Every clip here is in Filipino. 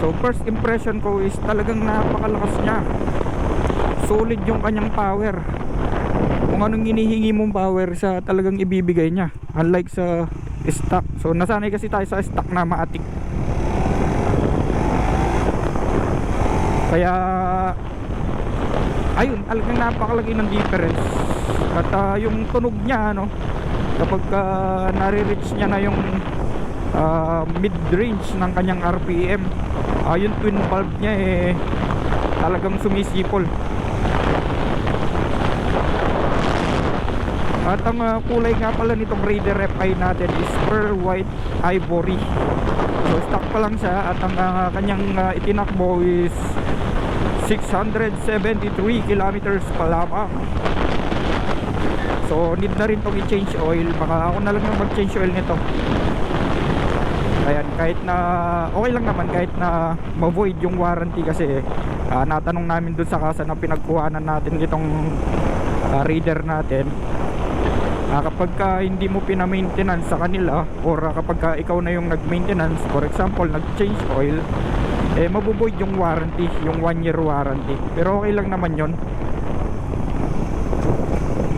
So first impression ko is talagang napakalakas niya. Solid yung kanyang power. Kung anong hinihingi mong power sa talagang ibibigay niya, unlike sa stock. So nasanay kasi tayo sa stock na maatik. Kaya ayun, talagang napakalaki ng difference. At yung tunog niya, ano, kapag nare-reach niya na yung mid-range ng kanyang RPM, yung twin valve niya talagang sumisipol. At ang kulay nga pala nitong Raider FI natin is Pearl White Ivory. So stock pa lang siya. At ang kanyang itinakbo is 673 kilometers pa lamang. So need na rin itong i-change oil. Baka ako na lang yung mag-change oil nito. Ayan, kahit na okay lang naman kahit na ma-void yung warranty. Kasi natanong namin dun sa kasa na pinagkuhanan natin itong Raider natin, kapag hindi mo pina-maintenance sa kanila, or kapag ikaw na yung nag-maintenance, for example nag-change oil, mabuboid yung warranty, yung 1 year warranty. Pero okay lang naman yon,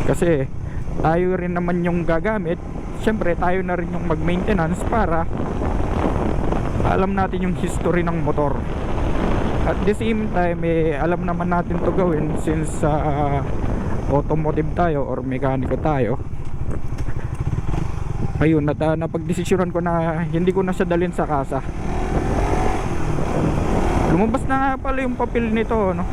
kasi tayo rin naman yung gagamit. Syempre tayo na rin yung mag-maintenance para alam natin yung history ng motor. At the same time alam naman natin to gawin since automotive tayo or mekaniko tayo. Ayun, at napagdesisyonan ko na hindi ko na siya dalhin sa kasa. Lumabas na nga pala yung papel nito, no?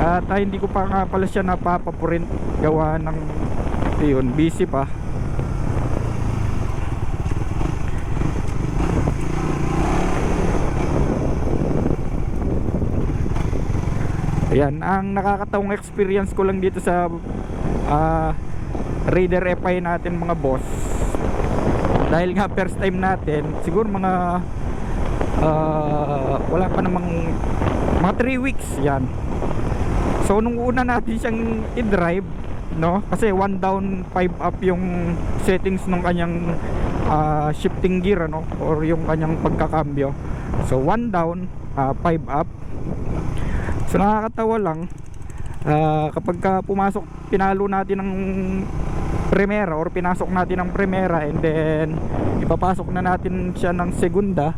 At hindi ko pa nga pala siya napapaprint, gawa ng yun, busy pa. Ayan, ang nakakatawang experience ko lang dito sa Raider FI natin mga boss, dahil nga first time natin, siguro mga wala pa namang mga 3 weeks yan. So nung una natin siyang i-drive, no, kasi 1 down 5 up yung settings ng kanyang shifting gear, ano, or yung kanyang pagkakambyo. So 1 down 5 up. So nakakatawa lang kapag pumasok, pinalo natin ng primera or pinasok natin ng primera, and then ipapasok na natin siya ng segunda,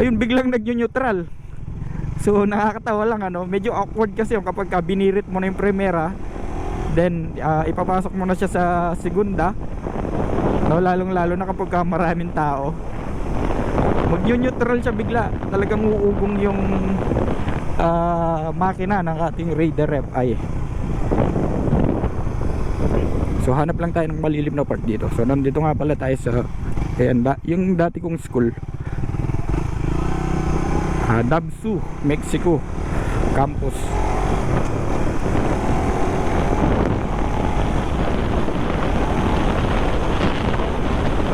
ayun, biglang nag-neutral. So nakakatawa lang, ano, medyo awkward kasi yung kapag binirit mo na yung primera, then ipapasok mo na siya sa segunda, no, lalong lalo na kapag maraming tao, mag-neutral siya bigla. Talagang uugong yung makina ng ating Raider FI. So hanap lang tayo ng malilim na part dito. So nandito nga pala tayo sa yung dati kong school, Dabsu, Mexico campus.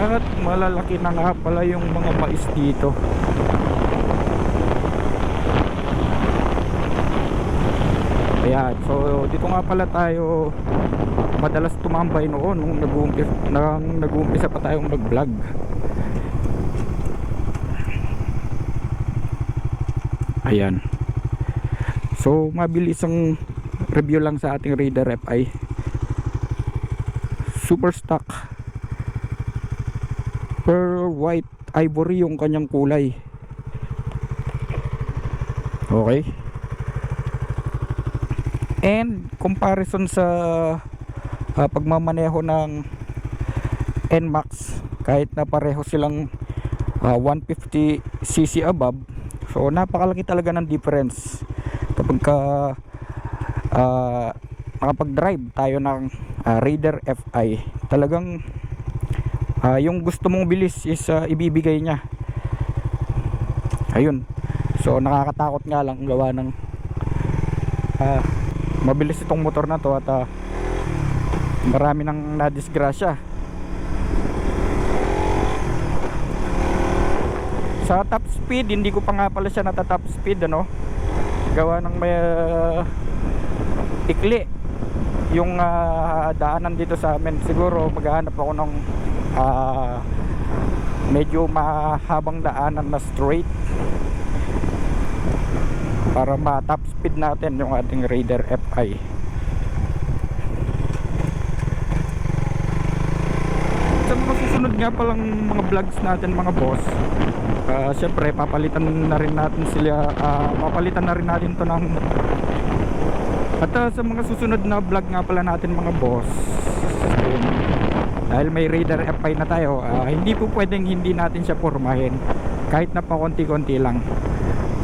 At malalaki na nga pala yung mga mais dito. Ayan, so dito nga pala tayo madalas tumambay noon nung nag-uumpisa pa tayong mag-vlog. Ayan. So mabilis ang review lang sa ating Raider FI. Super stock Pearl White Ivory yung kanyang kulay. Okay. And comparison sa pagmamaneho ng NMAX, kahit na pareho silang 150cc above, so napakalaki talaga ng difference kapag nakapag-drive tayo ng Raider FI. Talagang yung gusto mong bilis is ibibigay niya. Ayun. So nakakatakot nga lang gawa ng mabilis itong motor na to, at marami nang nadisgrasya. Sa top speed, hindi ko pa nga pala siya nata top speed, ano, gawa ng may ikli yung daanan dito sa amin. Siguro maghahanap ako ng medyo mahabang daanan na straight para ma-top speed natin yung ating Raider FI. Sa mga susunod nga palang mga vlogs natin mga boss, syempre papalitan na rin natin to ng at sa mga susunod na vlog nga pala natin mga boss, ayun, dahil may Raider FI na tayo, hindi po pwedeng hindi natin siya pormahin kahit na pa konti-konti lang.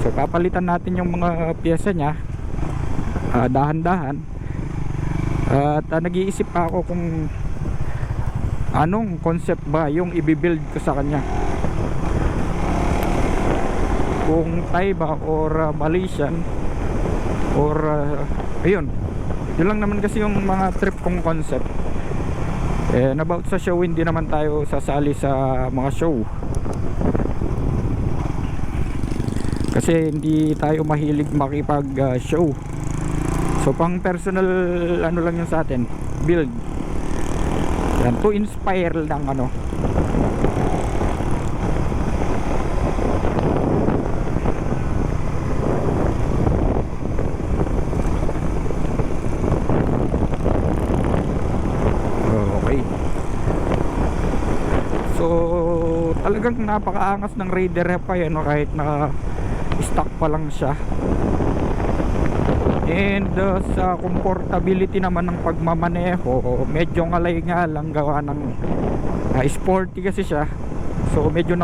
So papalitan natin yung mga piyesa nya dahan-dahan, at nag-iisip pa ako kung anong concept ba yung i-build ko sa kanya, kung Thai ba or Malaysian or ayun, yun lang naman kasi yung mga trip kong concept. And about sa show, hindi naman tayo sasali sa mga show kasi hindi tayo mahilig makipag show. So pang personal ano lang yun sa atin, build yan, to inspire lang ano. Okay, so talagang napakaangas ng Raider FI ano, kahit na stock pa lang siya. And sa comfortability naman ng pagmamaneho, medyo ngalay nga lang gawa ng sporty kasi siya. So medyo